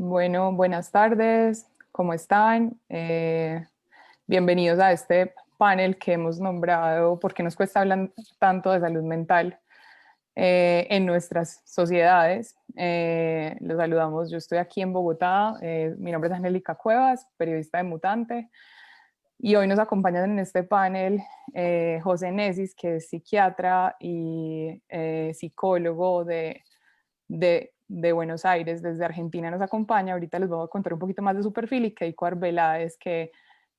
Bueno, buenas tardes, ¿cómo están? Bienvenidos a este panel que hemos nombrado ¿Por qué nos cuesta hablar tanto de salud mental en nuestras sociedades? Los saludamos, yo estoy aquí en Bogotá, mi nombre es Angélica Cuevas, periodista de Mutante, y hoy nos acompañan en este panel José Nesis, que es psiquiatra y psicólogo de Buenos Aires, desde Argentina nos acompaña. Ahorita les voy a contar un poquito más de su perfil, y Keiko Arbeláez, que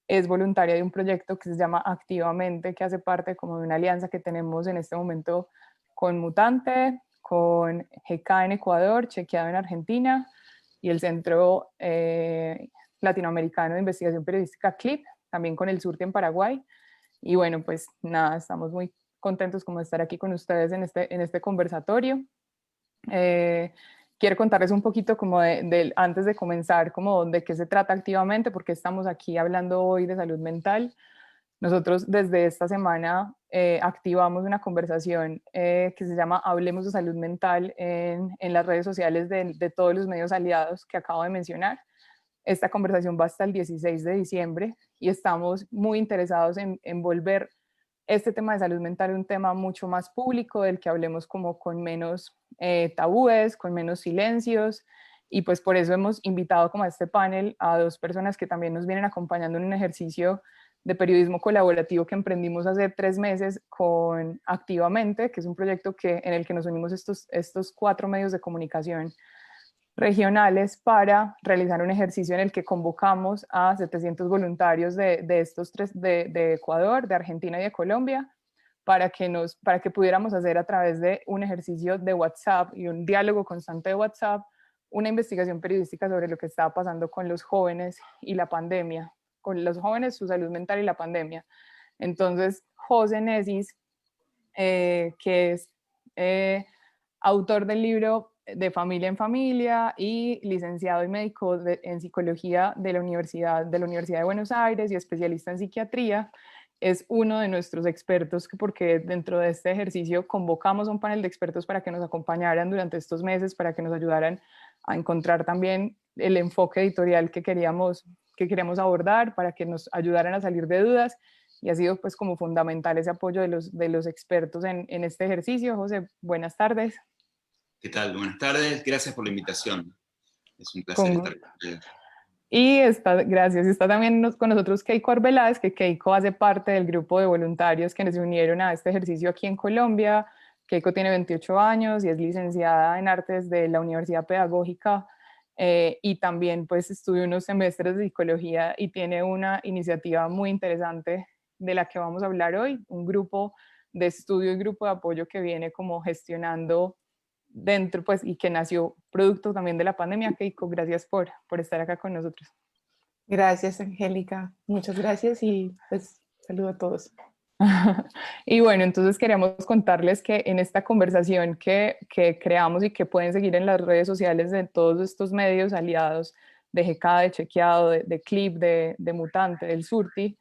es voluntaria de un proyecto que se llama Activamente, que hace parte como de una alianza que tenemos en este momento con Mutante, con GK en Ecuador, Chequeado en Argentina y el Centro Latinoamericano de Investigación Periodística CLIP, también con el Surte en Paraguay. Y bueno, pues nada, estamos muy contentos como de estar aquí con ustedes en este conversatorio. Eh, Quiero contarles un poquito como antes de comenzar, como de qué se trata Activamente, porque estamos aquí hablando hoy de salud mental. Nosotros desde esta semana activamos una conversación que se llama Hablemos de Salud Mental en las redes sociales de todos los medios aliados que acabo de mencionar. Esta conversación va hasta el 16 de diciembre y estamos muy interesados en volver este tema de salud mental un tema mucho más público, del que hablemos como con menos tabúes, con menos silencios, y pues por eso hemos invitado como a este panel a dos personas que también nos vienen acompañando en un ejercicio de periodismo colaborativo que emprendimos hace 3 meses con Activamente, que es un proyecto en el que nos unimos estos 4 medios de comunicación regionales para realizar un ejercicio en el que convocamos a 700 voluntarios de estos tres, de Ecuador, de Argentina y de Colombia, para que pudiéramos hacer a través de un ejercicio de WhatsApp y un diálogo constante de WhatsApp, una investigación periodística sobre lo que estaba pasando con los jóvenes y la pandemia, con los jóvenes, su salud mental y la pandemia. Entonces, José Nesis, que es autor del libro De Familia en Familia y licenciado y médico en psicología de la Universidad de Buenos Aires y especialista en psiquiatría, es uno de nuestros expertos, porque dentro de este ejercicio convocamos a un panel de expertos para que nos acompañaran durante estos meses, para que nos ayudaran a encontrar también el enfoque editorial que queríamos abordar, para que nos ayudaran a salir de dudas, y ha sido pues como fundamental ese apoyo de los expertos en este ejercicio. José, buenas tardes. ¿Qué tal? Buenas tardes, gracias por la invitación. Es un placer Con estar gusto. con ustedes. Gracias. Y está también con nosotros Keiko Arbeláez, que Keiko hace parte del grupo de voluntarios que se unieron a este ejercicio aquí en Colombia. Keiko tiene 28 años y es licenciada en artes de la Universidad Pedagógica, y también pues estudió unos semestres de psicología y tiene una iniciativa muy interesante de la que vamos a hablar hoy, un grupo de estudio y grupo de apoyo que viene como gestionando dentro, pues, y que nació producto también de la pandemia. Keiko, gracias por estar acá con nosotros. Gracias, Angélica. Muchas gracias y pues saludo a todos. Y bueno, entonces queríamos contarles que en esta conversación que creamos y que pueden seguir en las redes sociales de todos estos medios aliados de GK, de Chequeado, de Clip, de Mutante, del Surti,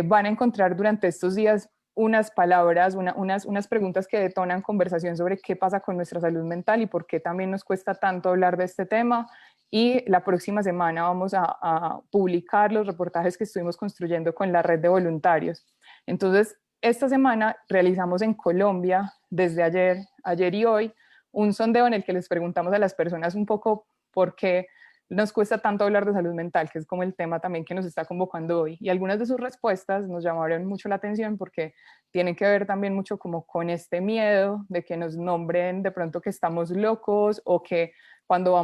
van a encontrar durante estos días unas palabras, unas preguntas que detonan conversación sobre qué pasa con nuestra salud mental y por qué también nos cuesta tanto hablar de este tema. Y la próxima semana vamos a publicar los reportajes que estuvimos construyendo con la red de voluntarios. Entonces, esta semana realizamos en Colombia, desde ayer y hoy, un sondeo en el que les preguntamos a las personas un poco por qué nos cuesta tanto hablar de salud mental, que es como el tema también que nos está convocando hoy. Y algunas de sus respuestas nos llamaron mucho la atención porque tienen que ver también mucho como con este miedo de que nos nombren de pronto que estamos locos, o que cuando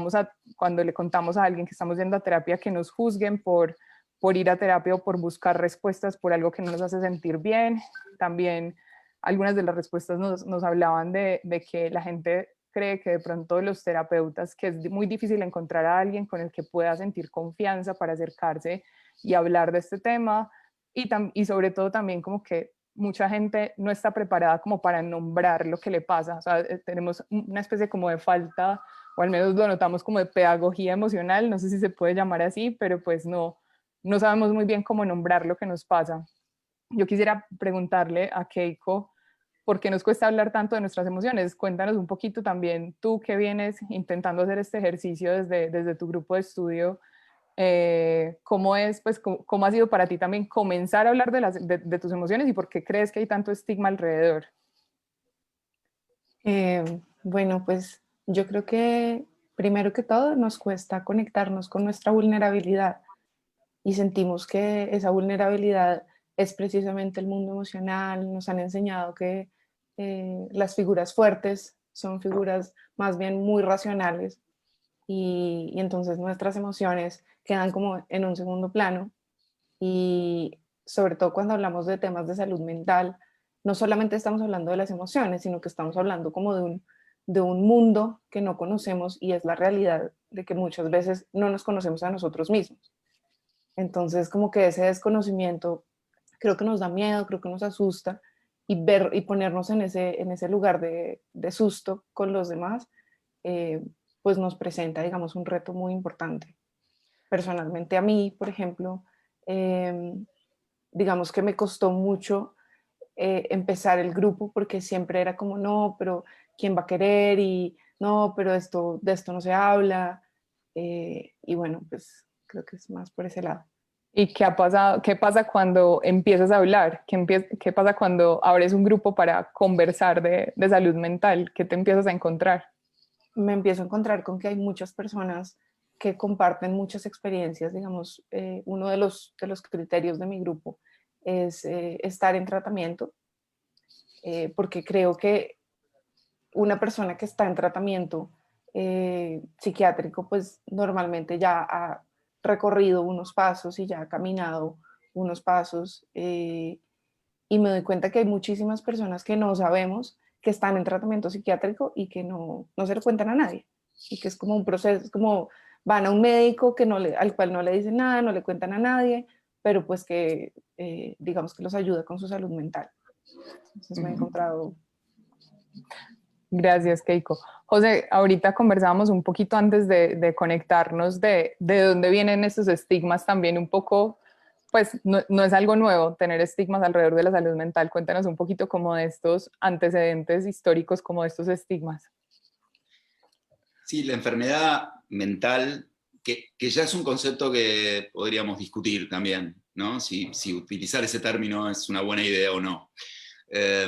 le contamos a alguien que estamos yendo a terapia, que nos juzguen por ir a terapia o por buscar respuestas por algo que no nos hace sentir bien. También algunas de las respuestas nos hablaban de que la gente cree que de pronto los terapeutas, que es muy difícil encontrar a alguien con el que pueda sentir confianza para acercarse y hablar de este tema, y sobre todo también como que mucha gente no está preparada como para nombrar lo que le pasa. O sea, tenemos una especie como de falta, o al menos lo notamos como de pedagogía emocional, no sé si se puede llamar así, pero pues no sabemos muy bien cómo nombrar lo que nos pasa. Yo quisiera preguntarle a Keiko, ¿por qué nos cuesta hablar tanto de nuestras emociones? Cuéntanos un poquito también, tú que vienes intentando hacer este ejercicio desde tu grupo de estudio, ¿cómo es, pues, cómo ha sido para ti también comenzar a hablar de tus emociones y por qué crees que hay tanto estigma alrededor? Bueno, pues yo creo que primero que todo nos cuesta conectarnos con nuestra vulnerabilidad y sentimos que esa vulnerabilidad es precisamente el mundo emocional. Nos han enseñado que las figuras fuertes son figuras más bien muy racionales y entonces nuestras emociones quedan como en un segundo plano y sobre todo cuando hablamos de temas de salud mental, no solamente estamos hablando de las emociones, sino que estamos hablando como de un mundo que no conocemos y es la realidad de que muchas veces no nos conocemos a nosotros mismos. Entonces, como que ese desconocimiento creo que nos da miedo, creo que nos asusta y ver y ponernos en ese lugar de susto con los demás, pues nos presenta, digamos, un reto muy importante. Personalmente a mí, por ejemplo, eh, digamos que me costó mucho empezar el grupo porque siempre era como, no, pero ¿quién va a querer? Y no, pero de esto no se habla. Y bueno, pues creo que es más por ese lado. ¿Y qué ha pasado? ¿Qué pasa cuando empiezas a hablar? ¿Qué pasa cuando abres un grupo para conversar de salud mental? ¿Qué te empiezas a encontrar? Me empiezo a encontrar con que hay muchas personas que comparten muchas experiencias. Digamos, uno de los criterios de mi grupo es estar en tratamiento, porque creo que una persona que está en tratamiento psiquiátrico, pues normalmente ya ha recorrido unos pasos y ya ha caminado unos pasos, y me doy cuenta que hay muchísimas personas que no sabemos que están en tratamiento psiquiátrico y que no se lo cuentan a nadie, y que es como un proceso, es como van a un médico que al cual no le dicen nada, no le cuentan a nadie, pero pues que digamos que los ayuda con su salud mental. Entonces me he encontrado. Gracias, Keiko. José, ahorita conversábamos un poquito antes de conectarnos de dónde vienen estos estigmas también un poco, pues no es algo nuevo tener estigmas alrededor de la salud mental. Cuéntanos un poquito como de estos antecedentes históricos, como de estos estigmas. Sí, la enfermedad mental, que ya es un concepto que podríamos discutir también, ¿no? Si utilizar ese término es una buena idea o no. Eh,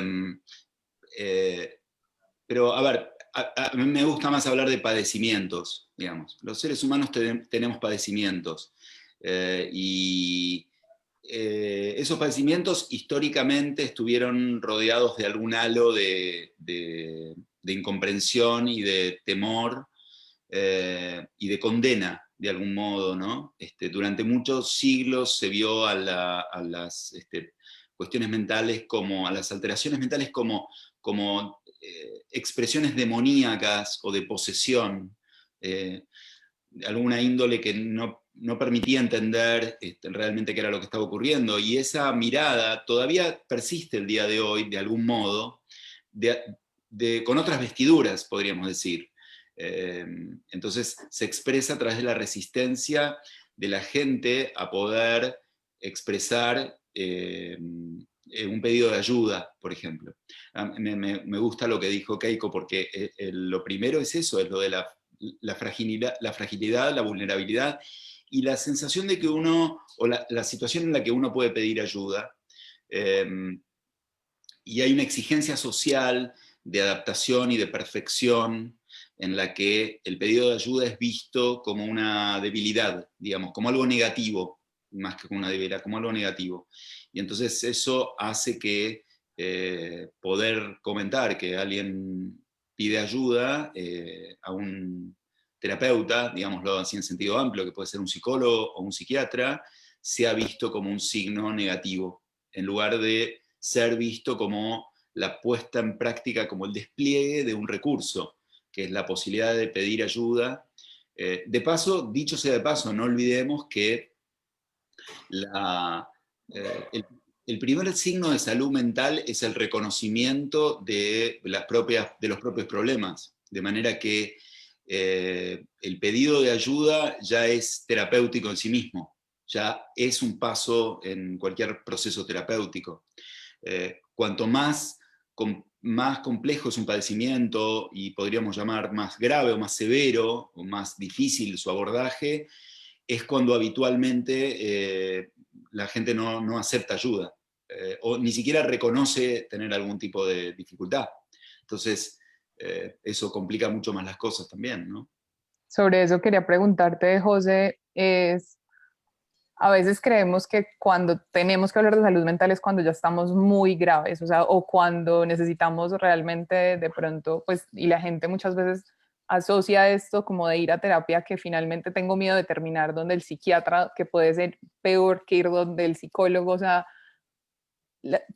eh, pero, a ver, a mí me gusta más hablar de padecimientos, digamos. Los seres humanos tenemos padecimientos. Y esos padecimientos históricamente estuvieron rodeados de algún halo de incomprensión y de temor y de condena, de algún modo, ¿no? Durante muchos siglos se vio a las cuestiones mentales como, a las alteraciones mentales como expresiones demoníacas o de posesión, de alguna índole que no permitía entender realmente qué era lo que estaba ocurriendo. Y esa mirada todavía persiste el día de hoy, de algún modo, con otras vestiduras, podríamos decir. Entonces se expresa a través de la resistencia de la gente a poder expresar un pedido de ayuda, por ejemplo. Me gusta lo que dijo Keiko, porque lo primero es eso, es lo de la fragilidad, la vulnerabilidad y la sensación de que uno, o la situación en la que uno puede pedir ayuda. Y hay una exigencia social de adaptación y de perfección en la que el pedido de ayuda es visto como una debilidad, digamos, como algo negativo, más que como una debilidad, como algo negativo. Y entonces eso hace que poder comentar que alguien pide ayuda a un terapeuta, digámoslo así en sentido amplio, que puede ser un psicólogo o un psiquiatra, sea visto como un signo negativo, en lugar de ser visto como la puesta en práctica, como el despliegue de un recurso, que es la posibilidad de pedir ayuda. De paso, dicho sea de paso, no olvidemos que el primer signo de salud mental es el reconocimiento de los propios problemas, de manera que el pedido de ayuda ya es terapéutico en sí mismo, ya es un paso en cualquier proceso terapéutico. Cuanto más más complejo es un padecimiento y podríamos llamar más grave o más severo o más difícil su abordaje, es cuando habitualmente la gente no acepta ayuda o ni siquiera reconoce tener algún tipo de dificultad. Entonces, eso complica mucho más las cosas también, ¿no? Sobre eso quería preguntarte, José, a veces creemos que cuando tenemos que hablar de salud mental es cuando ya estamos muy graves, o sea, o cuando necesitamos realmente de pronto, pues, y la gente muchas veces asocia esto como de ir a terapia, que finalmente tengo miedo de terminar donde el psiquiatra, que puede ser peor que ir donde el psicólogo, o sea,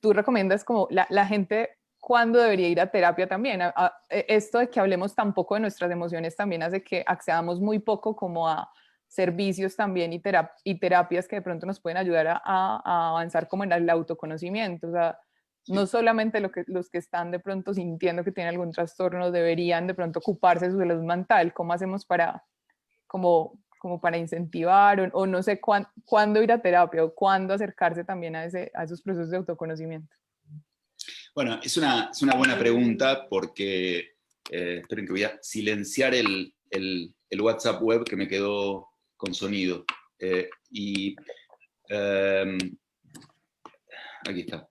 tú recomiendas como la gente cuándo debería ir a terapia también. Esto de que hablemos tan poco de nuestras emociones también hace que accedamos muy poco como a servicios también y terapias que de pronto nos pueden ayudar a avanzar como en el autoconocimiento. O sea, no Sí. solamente los que están de pronto sintiendo que tienen algún trastorno deberían de pronto ocuparse de su salud mental. ¿Cómo hacemos para como para incentivar o no sé cuándo ir a terapia o cuándo acercarse también a esos procesos de autoconocimiento? Bueno, es una buena pregunta porque, esperen que voy a silenciar el WhatsApp web que me quedó con sonido. Y aquí está.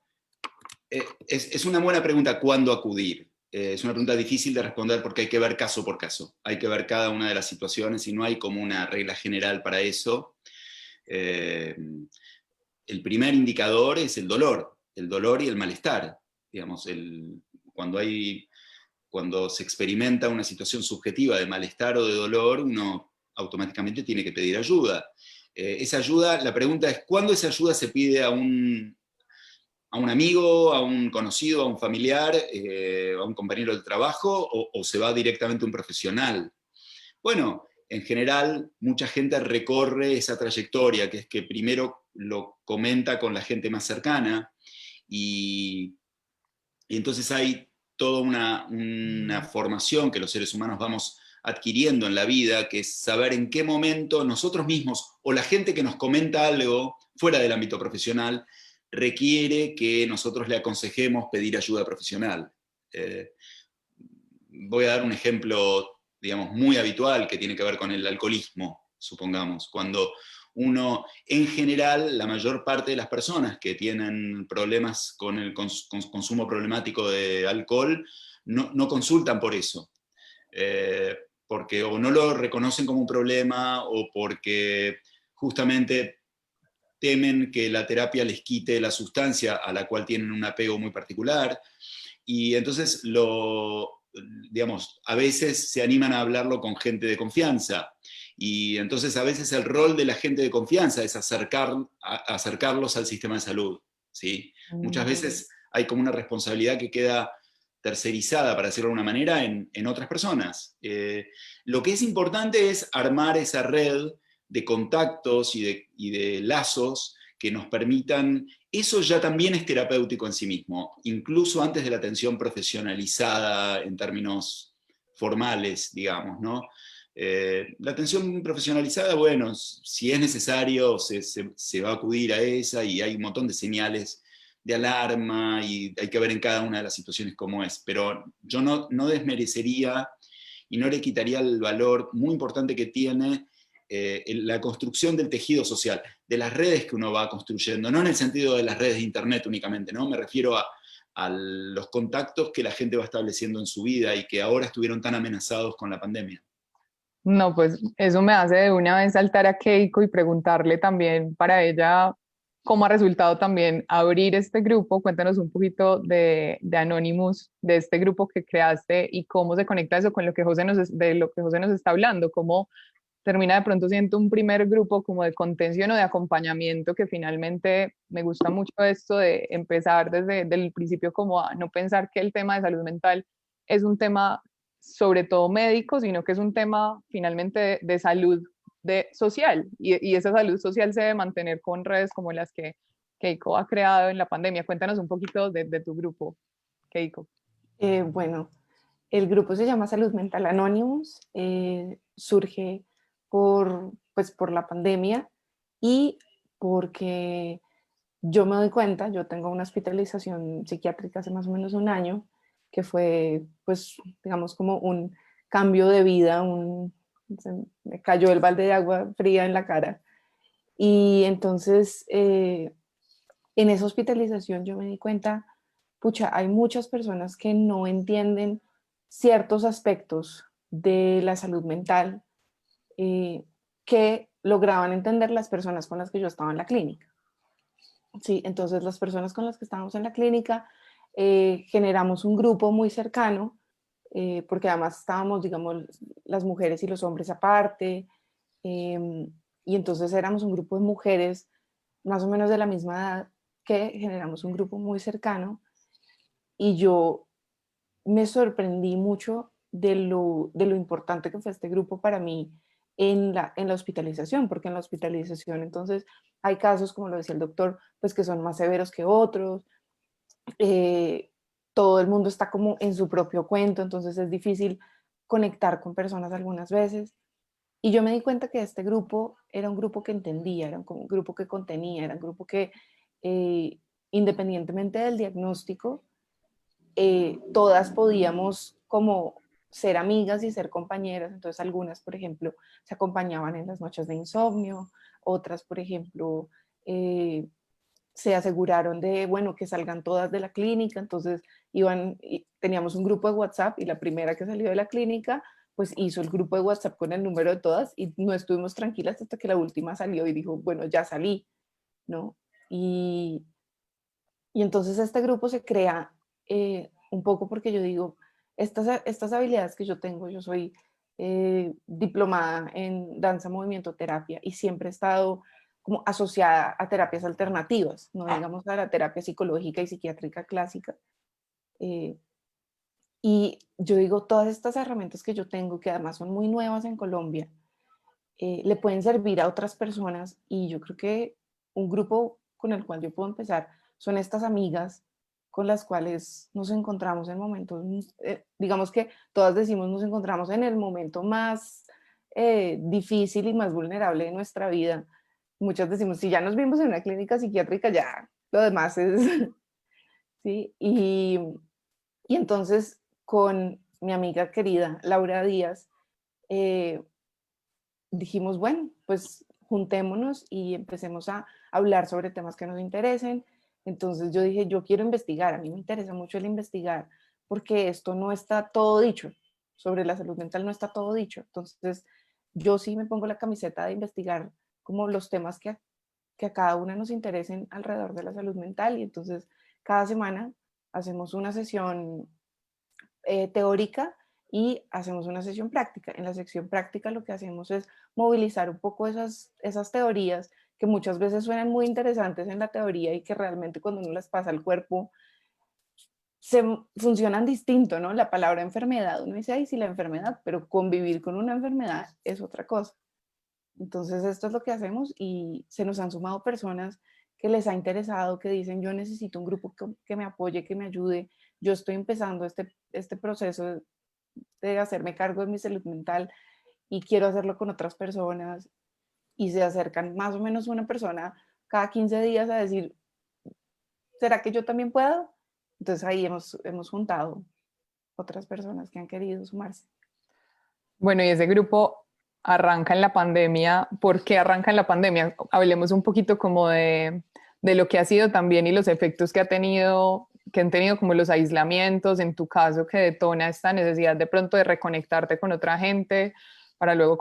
Es una buena pregunta cuándo acudir. Es una pregunta difícil de responder porque hay que ver caso por caso. Hay que ver cada una de las situaciones y no hay como una regla general para eso. El primer indicador es el dolor y el malestar. Digamos, cuando se experimenta una situación subjetiva de malestar o de dolor, uno automáticamente tiene que pedir ayuda. Esa ayuda, la pregunta es, ¿cuándo esa ayuda se pide a un amigo, a un conocido, a un familiar, a un compañero del trabajo, o se va directamente a un profesional? Bueno, en general, mucha gente recorre esa trayectoria, que es que primero lo comenta con la gente más cercana, y, y entonces hay toda una formación que los seres humanos vamos adquiriendo en la vida, que es saber en qué momento nosotros mismos o la gente que nos comenta algo fuera del ámbito profesional requiere que nosotros le aconsejemos pedir ayuda profesional. Eh, Voy a dar un ejemplo, digamos, muy habitual que tiene que ver con el alcoholismo, supongamos, cuando uno, en general, la mayor parte de las personas que tienen problemas con el consumo problemático de alcohol no consultan por eso, porque o no lo reconocen como un problema o porque justamente temen que la terapia les quite la sustancia a la cual tienen un apego muy particular. Y entonces digamos, a veces se animan a hablarlo con gente de confianza. Y entonces a veces el rol de la gente de confianza es acercarlos al sistema de salud. ¿Sí? Muchas veces hay como una responsabilidad que queda tercerizada, para decirlo de una manera, en otras personas. Lo que es importante es armar esa red de contactos y de lazos que nos permitan. Eso ya también es terapéutico en sí mismo, incluso antes de la atención profesionalizada en términos formales, digamos, ¿no? La atención profesionalizada, bueno, si es necesario, se va a acudir a esa y hay un montón de señales de alarma y hay que ver en cada una de las situaciones cómo es, pero yo no desmerecería y no le quitaría el valor muy importante que tiene la construcción del tejido social, de las redes que uno va construyendo, no en el sentido de las redes de internet únicamente, ¿no? Me refiero a los contactos que la gente va estableciendo en su vida y que ahora estuvieron tan amenazados con la pandemia. No, pues eso me hace de una vez saltar a Keiko y preguntarle también para ella cómo ha resultado también abrir este grupo. Cuéntanos un poquito de Anonymous, de este grupo que creaste y cómo se conecta eso con lo que de lo que José nos está hablando, cómo termina de pronto siendo un primer grupo como de contención o de acompañamiento, que finalmente me gusta mucho esto de empezar desde el principio como a no pensar que el tema de salud mental es un tema sobre todo médico, sino que es un tema finalmente de salud social y esa salud social se debe mantener con redes como las que Keiko ha creado en la pandemia. Cuéntanos un poquito de tu grupo, Keiko. Bueno, el grupo se llama Salud Mental Anonymous, surge pues, por la pandemia y porque yo me doy cuenta, yo tengo una hospitalización psiquiátrica hace más o menos un año que fue, pues, digamos, como un cambio de vida, se me cayó el balde de agua fría en la cara. Y entonces, en esa hospitalización yo me di cuenta, pucha, hay muchas personas que no entienden ciertos aspectos de la salud mental que lograban entender las personas con las que yo estaba en la clínica. Sí, entonces las personas con las que estábamos en la clínica generamos un grupo muy cercano, porque además estábamos, digamos, las mujeres y los hombres aparte, y entonces éramos un grupo de mujeres más o menos de la misma edad que generamos un grupo muy cercano y yo me sorprendí mucho de lo importante que fue este grupo para mí en la hospitalización, porque en la hospitalización entonces hay casos, como lo decía el doctor, pues que son más severos que otros, eh, todo el mundo está como en su propio cuento, entonces es difícil conectar con personas algunas veces. Y yo me di cuenta que este grupo era un grupo que entendía, era un grupo que contenía, era un grupo que eh, independientemente del diagnóstico, todas podíamos como ser amigas y ser compañeras. Entonces algunas, por ejemplo, se acompañaban en las noches de insomnio, otras, por ejemplo, se aseguraron de, bueno, que salgan todas de la clínica, entonces teníamos un grupo de WhatsApp y la primera que salió de la clínica, pues hizo el grupo de WhatsApp con el número de todas y no estuvimos tranquilas hasta que la última salió y dijo, bueno, ya salí, ¿no? Y, y entonces este grupo se crea un poco porque yo digo, estas habilidades que yo tengo, yo soy diplomada en danza, movimiento, terapia y siempre he estado como asociada a terapias alternativas, no digamos a la terapia psicológica y psiquiátrica clásica. Eh, y yo digo, todas estas herramientas que yo tengo, que además son muy nuevas en Colombia, le pueden servir a otras personas y yo creo que un grupo con el cual yo puedo empezar son estas amigas con las cuales nos encontramos en momentos, digamos que todas decimos nos encontramos en el momento más difícil y más vulnerable de nuestra vida. Muchas decimos, si ya nos vimos en una clínica psiquiátrica, ya lo demás es, ¿sí? Y entonces con mi amiga querida Laura Díaz, eh, dijimos, bueno, pues juntémonos y empecemos a hablar sobre temas que nos interesen. Entonces yo dije, yo quiero investigar, a mí me interesa mucho el investigar, porque esto no está todo dicho, sobre la salud mental no está todo dicho. Entonces yo sí me pongo la camiseta de investigar como los temas que a cada una nos interesen alrededor de la salud mental y entonces cada semana hacemos una sesión teórica y hacemos una sesión práctica. En la sección práctica lo que hacemos es movilizar un poco esas teorías que muchas veces suenan muy interesantes en la teoría y que realmente cuando uno las pasa al cuerpo funcionan distinto, ¿no? La palabra enfermedad, uno dice, ay, sí, la enfermedad, pero convivir con una enfermedad es otra cosa. Entonces esto es lo que hacemos y se nos han sumado personas que les ha interesado, que dicen yo necesito un grupo que me apoye, que me ayude, yo estoy empezando este proceso de hacerme cargo de mi salud mental y quiero hacerlo con otras personas y se acercan más o menos una persona cada 15 días a decir, ¿será que yo también puedo? Entonces ahí hemos juntado otras personas que han querido sumarse. Bueno, y ese grupo arranca en la pandemia. ¿Por qué arranca en la pandemia? Hablemos un poquito como de lo que ha sido también y los efectos que han tenido como los aislamientos, en tu caso, que detona esta necesidad de pronto de reconectarte con otra gente, para luego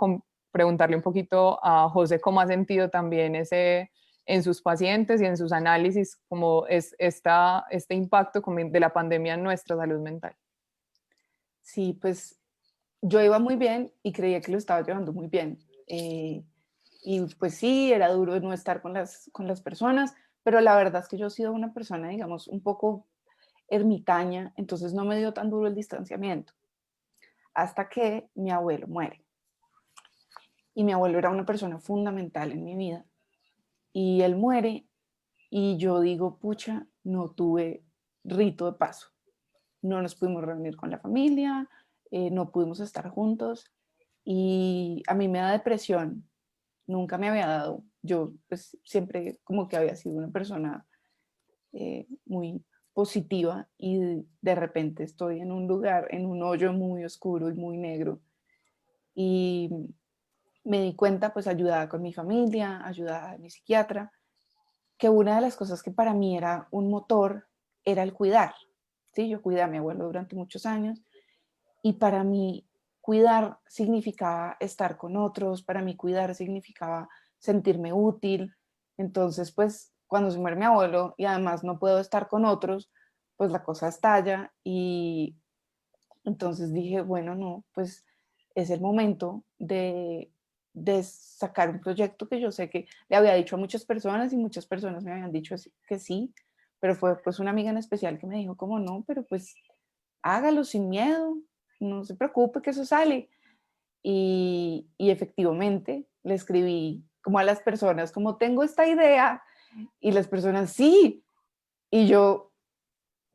preguntarle un poquito a José cómo ha sentido también ese en sus pacientes y en sus análisis, como es este impacto de la pandemia en nuestra salud mental. Sí, pues yo iba muy bien y creía que lo estaba llevando muy bien. Y pues sí, era duro no estar con las personas, pero la verdad es que yo he sido una persona, digamos, un poco ermitaña, entonces no me dio tan duro el distanciamiento, hasta que mi abuelo muere. Y mi abuelo era una persona fundamental en mi vida. Y él muere y yo digo, pucha, no tuve rito de paso. No nos pudimos reunir con la familia, no pudimos estar juntos y a mí me da depresión, nunca me había dado. Yo pues siempre como que había sido una persona muy positiva y de repente estoy en un lugar, en un hoyo muy oscuro y muy negro. Y me di cuenta, pues ayudada con mi familia, ayudada de mi psiquiatra, que una de las cosas que para mí era un motor era el cuidar. ¿Sí? Yo cuidé a mi abuelo durante muchos años y para mí cuidar significaba estar con otros, para mí cuidar significaba sentirme útil. Entonces, pues cuando se muere mi abuelo y además no puedo estar con otros, pues la cosa estalla y entonces dije, bueno, no, pues es el momento de sacar un proyecto que yo sé que le había dicho a muchas personas y muchas personas me habían dicho que sí, pero fue pues una amiga en especial que me dijo como no, pero pues hágalo sin miedo, no se preocupe que eso sale. Y efectivamente le escribí como a las personas, como tengo esta idea, y las personas sí, y yo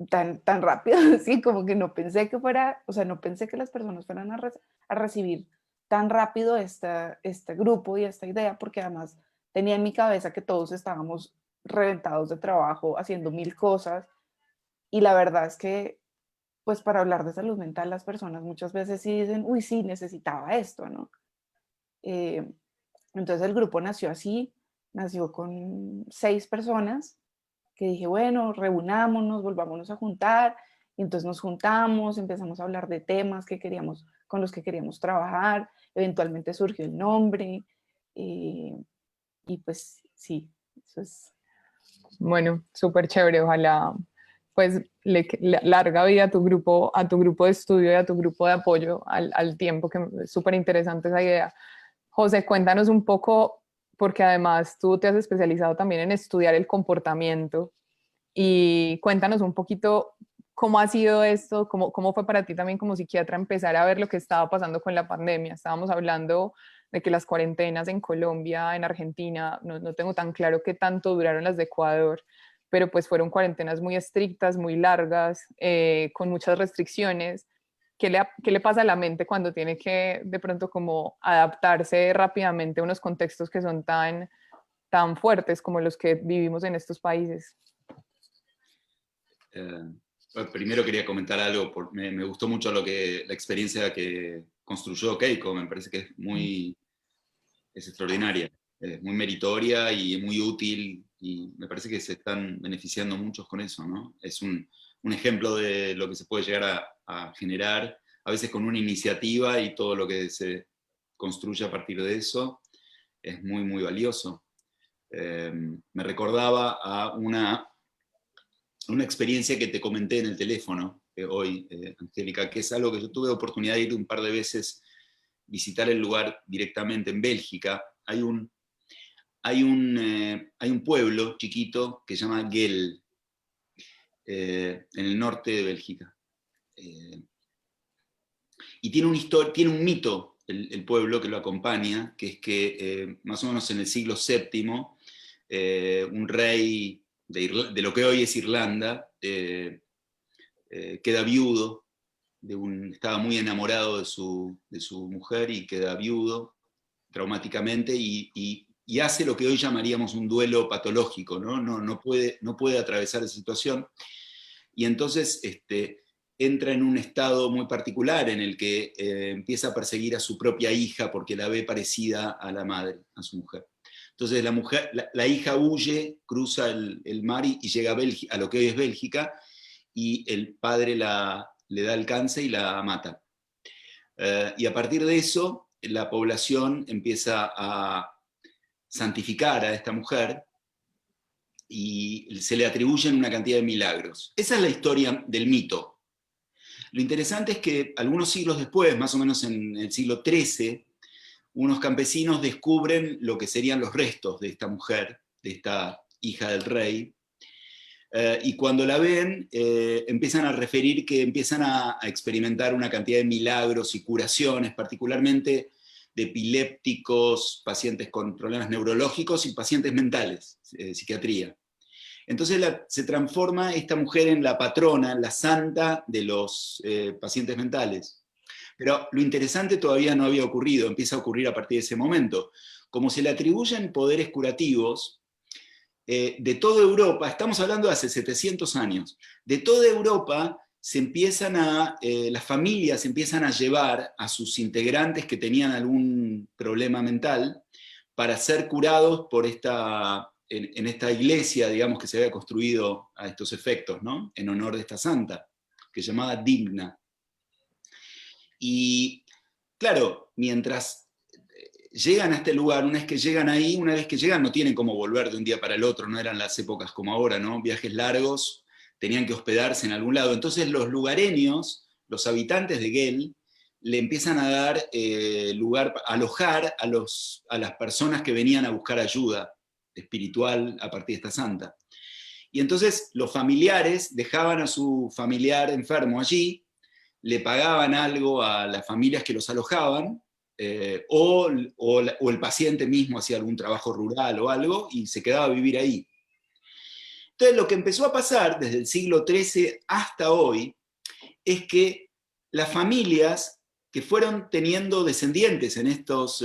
tan rápido, así como que no pensé que fuera, o sea, no pensé que las personas fueran a recibir tan rápido este grupo y esta idea, porque además tenía en mi cabeza que todos estábamos reventados de trabajo, haciendo mil cosas, y la verdad es que, pues para hablar de salud mental, las personas muchas veces sí dicen, uy, sí, necesitaba esto, ¿no? Eh, entonces el grupo nació así, nació con 6 personas, que dije, bueno, reunámonos, volvámonos a juntar, y entonces nos juntamos, empezamos a hablar de temas que queríamos, con los que queríamos trabajar, eventualmente surgió el nombre, eh, y pues sí, eso es. Bueno, súper chévere. Ojalá pues larga vida a tu grupo de estudio y a tu grupo de apoyo al tiempo, que es súper interesante esa idea. José, cuéntanos un poco, porque además tú te has especializado también en estudiar el comportamiento, y cuéntanos un poquito cómo ha sido esto, cómo fue para ti también como psiquiatra empezar a ver lo que estaba pasando con la pandemia. Estábamos hablando de que las cuarentenas en Colombia, en Argentina, no tengo tan claro qué tanto duraron las de Ecuador, pero pues fueron cuarentenas muy estrictas, muy largas, con muchas restricciones. Qué le pasa a la mente cuando tiene que de pronto como adaptarse rápidamente a unos contextos que son tan fuertes como los que vivimos en estos países? Primero quería comentar algo, me gustó mucho la experiencia que construyó Keiko, me parece que es extraordinaria, es muy meritoria y muy útil, y me parece que se están beneficiando muchos con eso, ¿no? Es un ejemplo de lo que se puede llegar a generar, a veces con una iniciativa, y todo lo que se construye a partir de eso es muy, muy valioso. Me recordaba a una experiencia que te comenté en el teléfono hoy, Angélica, que es algo que yo tuve oportunidad de ir un par de veces, visitar el lugar directamente en Bélgica. Hay un pueblo chiquito que se llama Gel, en el norte de Bélgica. Y tiene un mito el pueblo que lo acompaña, que es que más o menos en el siglo VII, un rey de lo que hoy es Irlanda, queda viudo, estaba muy enamorado de su mujer y queda viudo traumáticamente, y hace lo que hoy llamaríamos un duelo patológico, ¿no? No puede atravesar esa situación, y entonces entra en un estado muy particular en el que empieza a perseguir a su propia hija porque la ve parecida a la madre, a su mujer. Entonces la hija huye, cruza el mar y llega a lo que hoy es Bélgica, y el padre le da alcance y la mata. Y a partir de eso, la población empieza a santificar a esta mujer y se le atribuyen una cantidad de milagros. Esa es la historia del mito. Lo interesante es que algunos siglos después, más o menos en el siglo XIII, unos campesinos descubren lo que serían los restos de esta mujer, de esta hija del rey, y cuando la ven, empiezan a referir que empiezan a experimentar una cantidad de milagros y curaciones, particularmente de epilépticos, pacientes con problemas neurológicos y pacientes mentales, psiquiatría. Entonces se transforma esta mujer en la patrona, en la santa de los pacientes mentales. Pero lo interesante todavía no había ocurrido, empieza a ocurrir a partir de ese momento. Como se le atribuyen poderes curativos, de toda Europa, estamos hablando de hace 700 años, de toda Europa las familias empiezan a llevar a sus integrantes que tenían algún problema mental para ser curados en esta iglesia, digamos, que se había construido a estos efectos, ¿no? En honor de esta santa, que se llamaba Dimna. Y claro, mientras llegan a este lugar, una vez que llegan no tienen cómo volver de un día para el otro, no eran las épocas como ahora, ¿no? Viajes largos, tenían que hospedarse en algún lado. Entonces los lugareños, los habitantes de Gel, le empiezan a dar lugar, a alojar a las personas que venían a buscar ayuda espiritual a partir de esta santa. Y entonces los familiares dejaban a su familiar enfermo allí, le pagaban algo a las familias que los alojaban, o el paciente mismo hacía algún trabajo rural o algo, y se quedaba a vivir ahí. Entonces lo que empezó a pasar desde el siglo XIII hasta hoy es que las familias que fueron teniendo descendientes en estos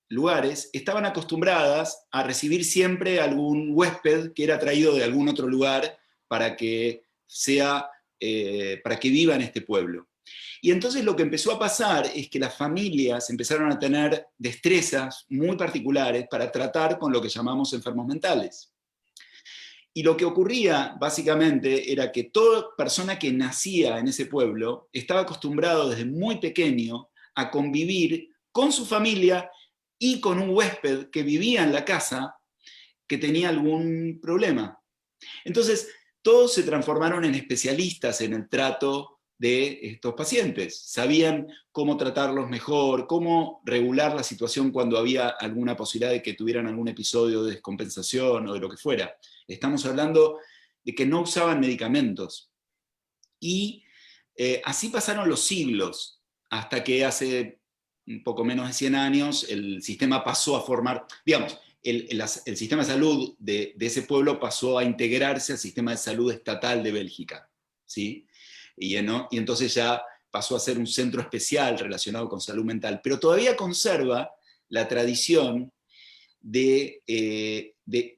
lugares estaban acostumbradas a recibir siempre algún huésped que era traído de algún otro lugar para que viva en este pueblo. Y entonces lo que empezó a pasar es que las familias empezaron a tener destrezas muy particulares para tratar con lo que llamamos enfermos mentales. Y lo que ocurría básicamente era que toda persona que nacía en ese pueblo estaba acostumbrado desde muy pequeño a convivir con su familia y con un huésped que vivía en la casa que tenía algún problema. Entonces, todos se transformaron en especialistas en el trato de estos pacientes. Sabían cómo tratarlos mejor, cómo regular la situación cuando había alguna posibilidad de que tuvieran algún episodio de descompensación o de lo que fuera. Estamos hablando de que no usaban medicamentos. Y así pasaron los siglos, hasta que hace un poco menos de 100 años el sistema pasó a formar, digamos, el sistema de salud de ese pueblo pasó a integrarse al sistema de salud estatal de Bélgica, ¿sí? Y entonces ya pasó a ser un centro especial relacionado con salud mental, pero todavía conserva la tradición de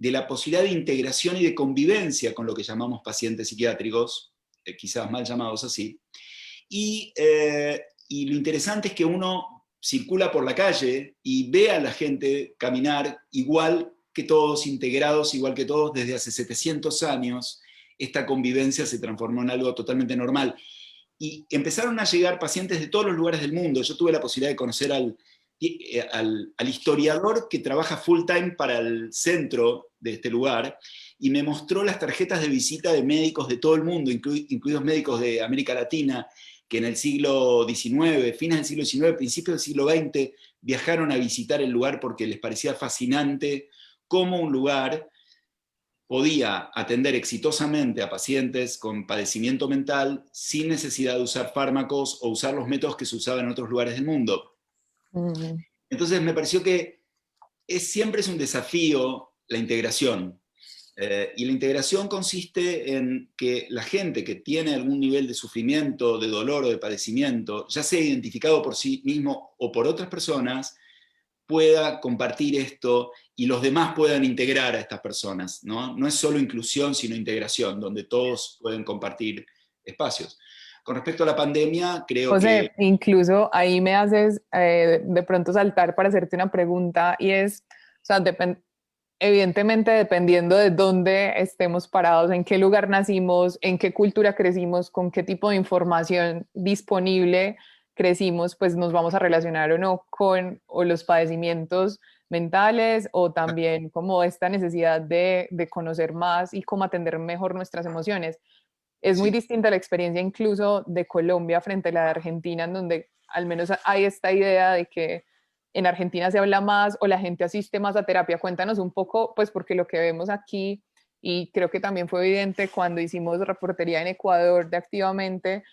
la posibilidad de integración y de convivencia con lo que llamamos pacientes psiquiátricos, quizás mal llamados así, y lo interesante es que uno circula por la calle y ve a la gente caminar igual que todos, integrados igual que todos, desde hace 700 años. Esta convivencia se transformó en algo totalmente normal. Y empezaron a llegar pacientes de todos los lugares del mundo. Yo tuve la posibilidad de conocer al historiador que trabaja full time para el centro de este lugar, y me mostró las tarjetas de visita de médicos de todo el mundo, incluidos médicos de América Latina, que en el siglo XIX, fines del siglo XIX, principios del siglo XX, viajaron a visitar el lugar porque les parecía fascinante cómo un lugar podía atender exitosamente a pacientes con padecimiento mental sin necesidad de usar fármacos o usar los métodos que se usaban en otros lugares del mundo. Entonces me pareció que siempre es un desafío la integración. Y la integración consiste en que la gente que tiene algún nivel de sufrimiento, de dolor o de padecimiento, ya sea identificado por sí mismo o por otras personas, pueda compartir esto y los demás puedan integrar a estas personas, ¿no? No es solo inclusión, sino integración, donde todos pueden compartir espacios. Con respecto a la pandemia, creo José, que... incluso ahí me haces de pronto saltar para hacerte una pregunta, y es, o sea, evidentemente dependiendo de dónde estemos parados, en qué lugar nacimos, en qué cultura crecimos, con qué tipo de información disponible crecimos, pues nos vamos a relacionar o no con o los padecimientos mentales, o también como esta necesidad de conocer más y cómo atender mejor nuestras emociones. Es muy Sí. distinta la experiencia incluso de Colombia frente a la de Argentina, en donde al menos hay esta idea de que en Argentina se habla más o la gente asiste más a terapia. Cuéntanos un poco, pues porque lo que vemos aquí, y creo que también fue evidente cuando hicimos reportería en Ecuador de Activamente,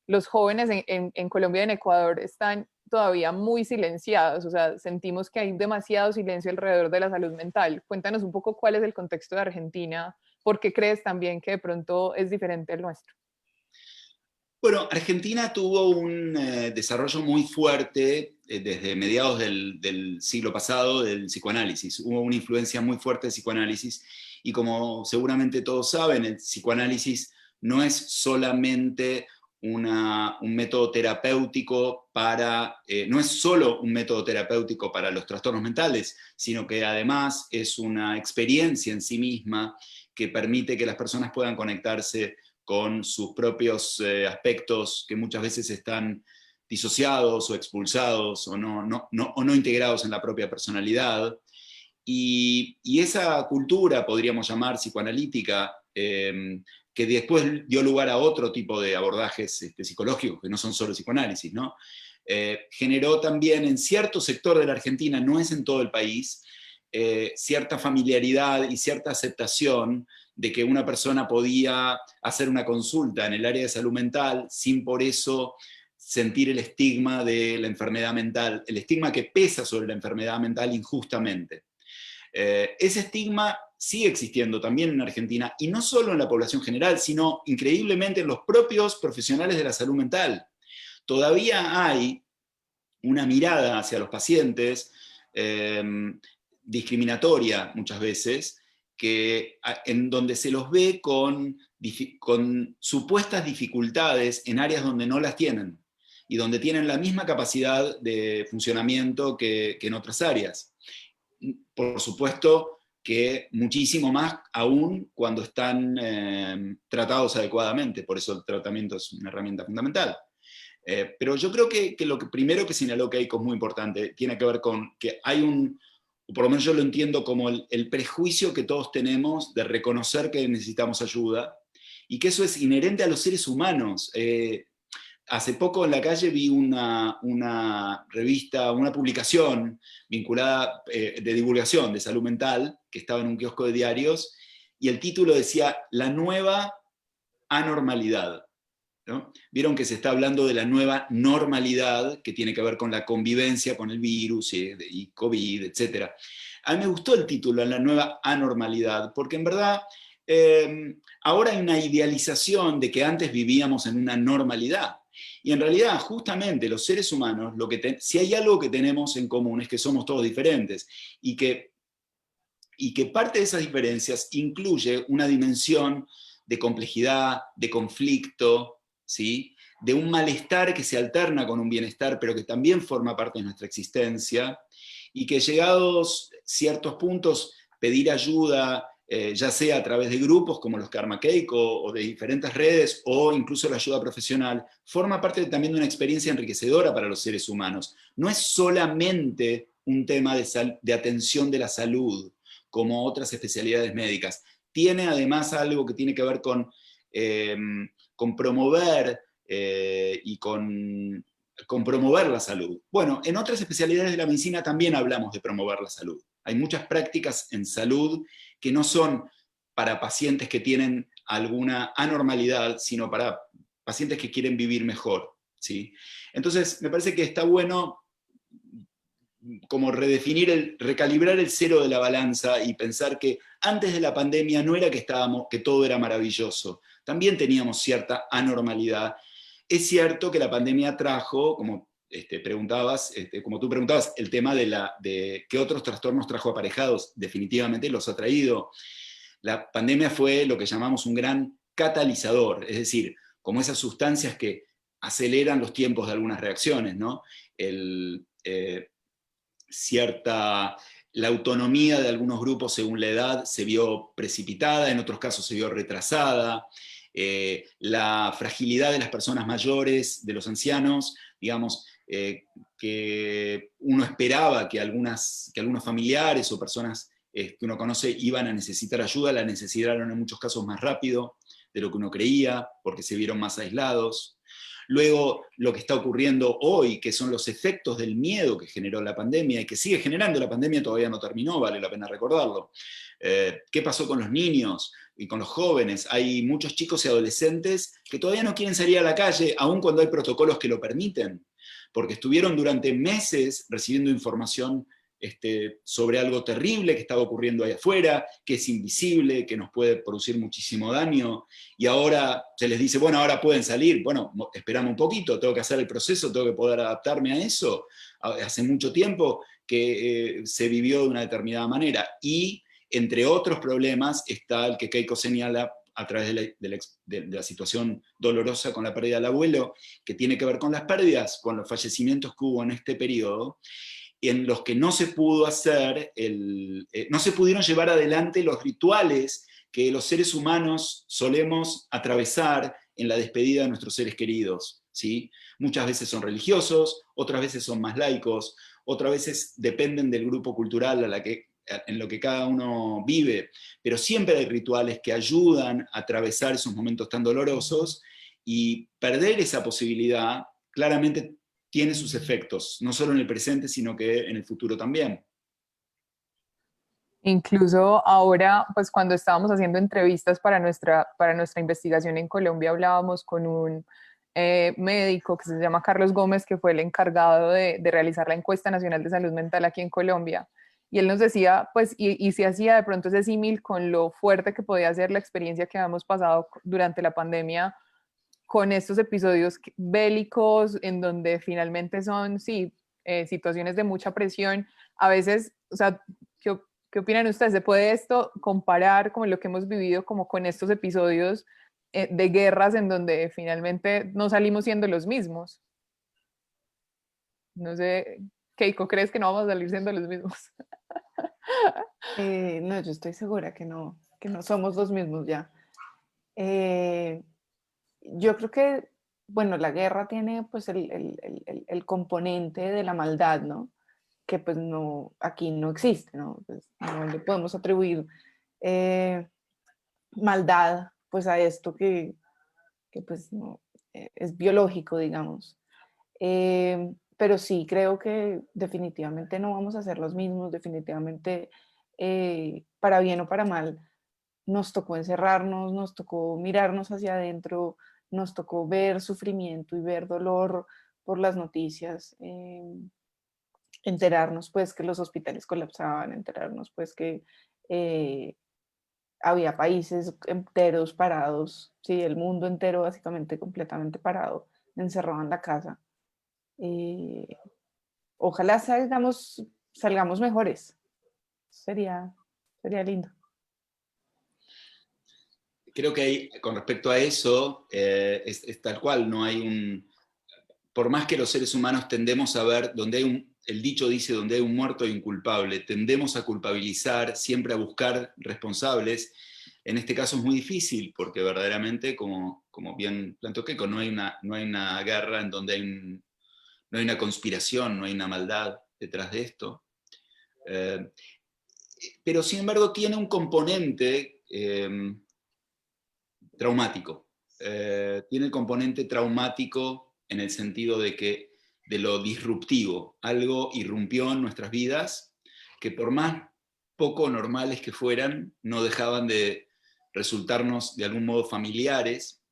los jóvenes en Colombia y en Ecuador están todavía muy silenciados, o sea, sentimos que hay demasiado silencio alrededor de la salud mental. Cuéntanos un poco cuál es el contexto de Argentina, por qué crees también que de pronto es diferente al nuestro. Bueno, Argentina tuvo un desarrollo muy fuerte desde mediados del siglo pasado del psicoanálisis. Hubo una influencia muy fuerte del psicoanálisis y como seguramente todos saben, el psicoanálisis no es solamente un método terapéutico no es solo un método terapéutico para los trastornos mentales, sino que además es una experiencia en sí misma que permite que las personas puedan conectarse con sus propios aspectos que muchas veces están disociados o expulsados o no integrados en la propia personalidad. Y esa cultura, podríamos llamar psicoanalítica, que después dio lugar a otro tipo de abordajes psicológicos, que no son solo psicoanálisis, ¿no? Generó también en cierto sector de la Argentina, no es en todo el país, cierta familiaridad y cierta aceptación de que una persona podía hacer una consulta en el área de salud mental sin por eso sentir el estigma de la enfermedad mental, el estigma que pesa sobre la enfermedad mental injustamente. Ese estigma sigue existiendo también en Argentina, y no solo en la población general, sino increíblemente en los propios profesionales de la salud mental. Todavía hay una mirada hacia los pacientes discriminatoria muchas veces, en donde se los ve con supuestas dificultades en áreas donde no las tienen, y donde tienen la misma capacidad de funcionamiento que en otras áreas. Por supuesto que muchísimo más aún cuando están tratados adecuadamente, por eso el tratamiento es una herramienta fundamental. Pero yo creo que lo primero que señaló Keiko es muy importante, tiene que ver con que hay o por lo menos yo lo entiendo como el prejuicio que todos tenemos de reconocer que necesitamos ayuda, y que eso es inherente a los seres humanos. Hace poco en la calle vi una revista, una publicación vinculada de divulgación de salud mental, que estaba en un kiosco de diarios, y el título decía La nueva anormalidad, ¿no? Vieron que se está hablando de la nueva normalidad, que tiene que ver con la convivencia con el virus y COVID, etc. A mí me gustó el título, La nueva anormalidad, porque en verdad ahora hay una idealización de que antes vivíamos en una normalidad. Y en realidad, justamente los seres humanos, si hay algo que tenemos en común es que somos todos diferentes, y que parte de esas diferencias incluye una dimensión de complejidad, de conflicto, ¿sí? De un malestar que se alterna con un bienestar, pero que también forma parte de nuestra existencia, y que llegados ciertos puntos, pedir ayuda, ya sea a través de grupos como los que arma Keiko, o de diferentes redes, o incluso la ayuda profesional, forma parte también de una experiencia enriquecedora para los seres humanos. No es solamente un tema de atención de la salud, como otras especialidades médicas. Tiene además algo que tiene que ver con promover y con promover la salud. Bueno, en otras especialidades de la medicina también hablamos de promover la salud. Hay muchas prácticas en salud que no son para pacientes que tienen alguna anormalidad, sino para pacientes que quieren vivir mejor, ¿sí? Entonces, me parece que está bueno como recalibrar el cero de la balanza y pensar que antes de la pandemia no era que todo era maravilloso, también teníamos cierta anormalidad. Es cierto que la pandemia trajo, como como tú preguntabas, el tema de qué otros trastornos trajo aparejados, definitivamente los ha traído. La pandemia fue lo que llamamos un gran catalizador, es decir, como esas sustancias que aceleran los tiempos de algunas reacciones, ¿no? La autonomía de algunos grupos según la edad se vio precipitada, en otros casos se vio retrasada, la fragilidad de las personas mayores, de los ancianos, digamos, que uno esperaba que algunos familiares o personas que uno conoce iban a necesitar ayuda, la necesitaron en muchos casos más rápido de lo que uno creía, porque se vieron más aislados. Luego, lo que está ocurriendo hoy, que son los efectos del miedo que generó la pandemia y que sigue generando, la pandemia todavía no terminó, vale la pena recordarlo. ¿Qué pasó con los niños y con los jóvenes? Hay muchos chicos y adolescentes que todavía no quieren salir a la calle, aun cuando hay protocolos que lo permiten, porque estuvieron durante meses recibiendo información sobre algo terrible que estaba ocurriendo ahí afuera, que es invisible, que nos puede producir muchísimo daño, y ahora se les dice, bueno, ahora pueden salir, bueno, esperamos un poquito, tengo que hacer el proceso, tengo que poder adaptarme a eso. Hace mucho tiempo que se vivió de una determinada manera, y entre otros problemas está el que Keiko señala a través de la situación dolorosa con la pérdida del abuelo, que tiene que ver con las pérdidas, con los fallecimientos que hubo en este periodo, en los que no se pudo hacer, no se pudieron llevar adelante los rituales que los seres humanos solemos atravesar en la despedida de nuestros seres queridos, ¿sí? Muchas veces son religiosos, otras veces son más laicos, otras veces dependen del grupo cultural en lo que cada uno vive, pero siempre hay rituales que ayudan a atravesar esos momentos tan dolorosos, y perder esa posibilidad claramente tiene sus efectos, no solo en el presente, sino que en el futuro también. Incluso ahora, pues cuando estábamos haciendo entrevistas para nuestra investigación en Colombia, hablábamos con un médico que se llama Carlos Gómez, que fue el encargado de realizar la encuesta nacional de salud mental aquí en Colombia. Y él nos decía, pues, y se hacía de pronto ese símil con lo fuerte que podía ser la experiencia que habíamos pasado durante la pandemia con estos episodios bélicos, en donde finalmente son, sí, situaciones de mucha presión. A veces, o sea, ¿qué opinan ustedes? ¿Se puede esto comparar como lo que hemos vivido como con estos episodios de guerras en donde finalmente no salimos siendo los mismos? No sé, Keiko, ¿crees que no vamos a salir siendo los mismos? No, yo estoy segura que no somos los mismos ya. Yo creo que, bueno, la guerra tiene pues el componente de la maldad, ¿no? Que pues no, aquí no existe, ¿no? Pues, no le podemos atribuir maldad pues a esto que pues no, es biológico, digamos. Pero sí, creo que definitivamente no vamos a ser los mismos, definitivamente, para bien o para mal, nos tocó encerrarnos, nos tocó mirarnos hacia adentro, nos tocó ver sufrimiento y ver dolor por las noticias, enterarnos pues que los hospitales colapsaban, enterarnos pues que había países enteros parados, sí, el mundo entero básicamente completamente parado, encerrado en la casa. Eh, Ojalá salgamos mejores. Sería lindo. Creo que con respecto a eso, es tal cual, no hay por más que los seres humanos tendemos a ver, el dicho dice, donde hay un muerto hay un culpable, tendemos a culpabilizar, siempre a buscar responsables. En este caso es muy difícil, porque verdaderamente, como bien planteó Keiko, no hay una guerra en donde no hay una conspiración, no hay una maldad detrás de esto. Pero sin embargo tiene un componente traumático. Tiene el componente traumático en el sentido de lo disruptivo. Algo irrumpió en nuestras vidas que, por más poco normales que fueran, no dejaban de resultarnos de algún modo familiares,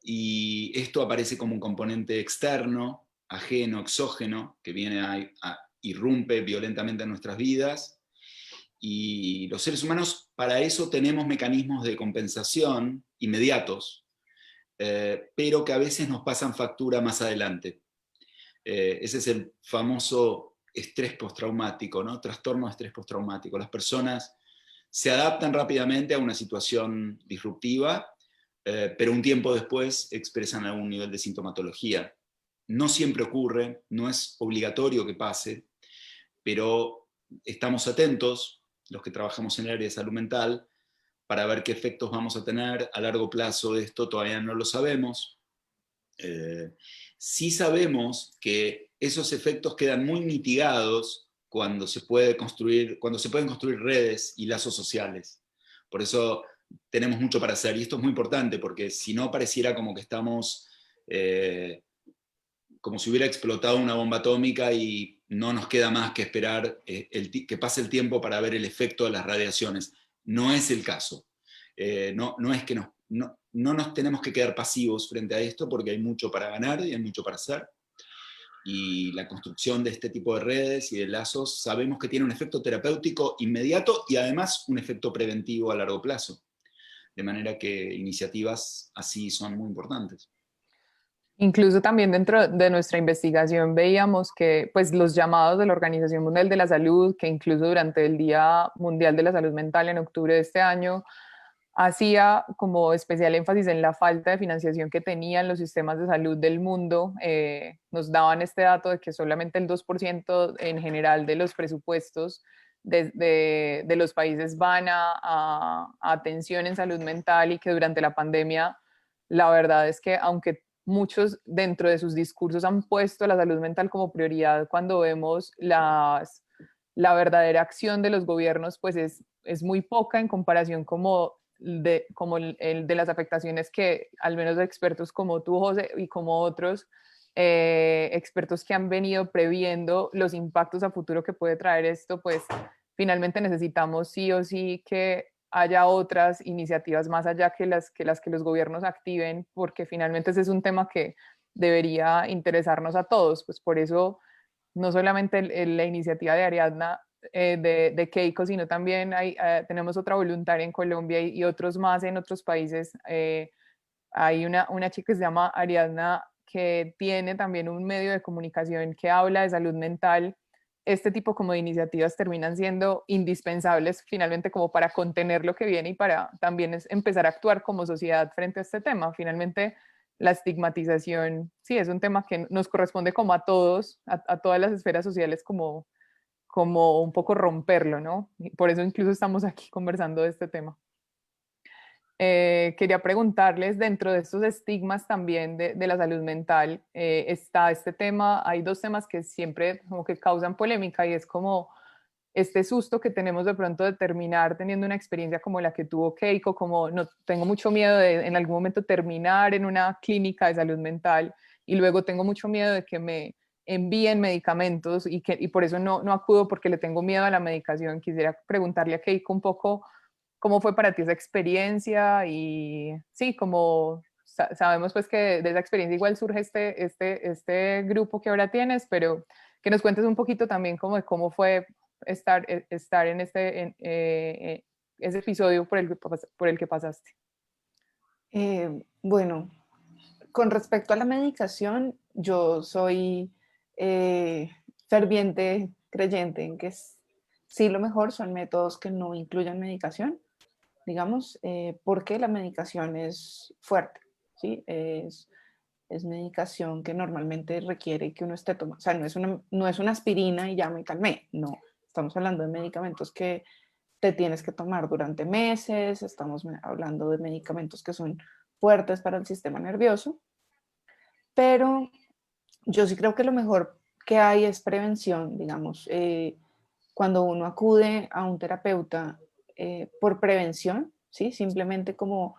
y esto aparece como un componente externo, ajeno, exógeno, que irrumpe violentamente en nuestras vidas. Y los seres humanos, para eso tenemos mecanismos de compensación inmediatos, pero que a veces nos pasan factura más adelante. Ese es el famoso estrés postraumático, ¿no? Trastorno de estrés postraumático. Las personas se adaptan rápidamente a una situación disruptiva, pero un tiempo después expresan algún nivel de sintomatología. No siempre ocurre, no es obligatorio que pase, pero estamos atentos, los que trabajamos en el área de salud mental, para ver qué efectos vamos a tener a largo plazo de esto. Todavía no lo sabemos. Sí sabemos que esos efectos quedan muy mitigados cuando se pueden construir redes y lazos sociales. Por eso tenemos mucho para hacer, y esto es muy importante, porque si no pareciera como que estamos, como si hubiera explotado una bomba atómica y no nos queda más que esperar que pase el tiempo para ver el efecto de las radiaciones. No es el caso. No es que no nos tenemos que quedar pasivos frente a esto, porque hay mucho para ganar y hay mucho para hacer. y la construcción de este tipo de redes y de lazos sabemos que tiene un efecto terapéutico inmediato y además un efecto preventivo a largo plazo. De manera que iniciativas así son muy importantes. Incluso también dentro de nuestra investigación veíamos que pues, los llamados de la Organización Mundial de la Salud, que incluso durante el Día Mundial de la Salud Mental en octubre de este año, hacía como especial énfasis en la falta de financiación que tenían los sistemas de salud del mundo. Nos daban este dato de que solamente el 2% en general de los presupuestos de los países van a atención en salud mental y que durante la pandemia la verdad es que aunque muchos dentro de sus discursos han puesto la salud mental como prioridad, cuando vemos la verdadera acción de los gobiernos, pues es muy poca en comparación como el de las afectaciones que al menos expertos como tú, José, y como otros expertos que han venido previendo los impactos a futuro que puede traer esto, pues finalmente necesitamos sí o sí que haya otras iniciativas más allá que los gobiernos activen, porque finalmente ese es un tema que debería interesarnos a todos. Pues por eso no solamente la iniciativa de Ariadna, de Keiko, sino también tenemos otra voluntaria en Colombia y otros más en otros países. Hay una chica que se llama Ariadna que tiene también un medio de comunicación que habla de salud mental. Este tipo como de iniciativas terminan siendo indispensables finalmente como para contener lo que viene y para también empezar a actuar como sociedad frente a este tema. Finalmente, la estigmatización, sí, es un tema que nos corresponde como a todos, a todas las esferas sociales, como un poco romperlo, ¿no? Y por eso incluso estamos aquí conversando de este tema. Quería preguntarles, dentro de estos estigmas también de la salud mental, está este tema, hay dos temas que siempre como que causan polémica y es como este susto que tenemos de pronto de terminar teniendo una experiencia como la que tuvo Keiko, como no tengo mucho miedo de en algún momento terminar en una clínica de salud mental y luego tengo mucho miedo de que me envíen medicamentos y por eso no acudo porque le tengo miedo a la medicación. Quisiera preguntarle a Keiko un poco cómo fue para ti esa experiencia y sí, como sabemos pues que de esa experiencia igual surge este grupo que ahora tienes, pero que nos cuentes un poquito también como de cómo fue estar en ese episodio por el que pasaste. Bueno, con respecto a la medicación, yo soy ferviente creyente en que sí lo mejor son métodos que no incluyan medicación, digamos, porque la medicación es fuerte, ¿sí? Es medicación que normalmente requiere que uno esté tomando, o sea, no es una aspirina y ya me calmé, no, estamos hablando de medicamentos que te tienes que tomar durante meses, estamos hablando de medicamentos que son fuertes para el sistema nervioso, pero yo sí creo que lo mejor que hay es prevención, digamos, cuando uno acude a un terapeuta por prevención, ¿sí? Simplemente como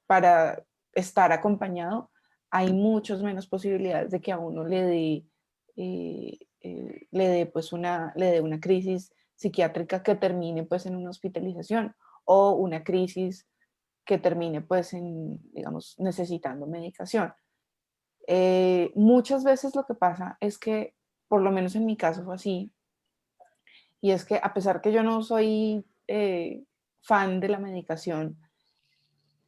para estar acompañado, hay muchas menos posibilidades de que a uno le dé una crisis psiquiátrica que termine pues en una hospitalización o una crisis que termine pues en, digamos, necesitando medicación. Muchas veces lo que pasa es que, por lo menos en mi caso fue así, y es que a pesar que yo no soy fan de la medicación,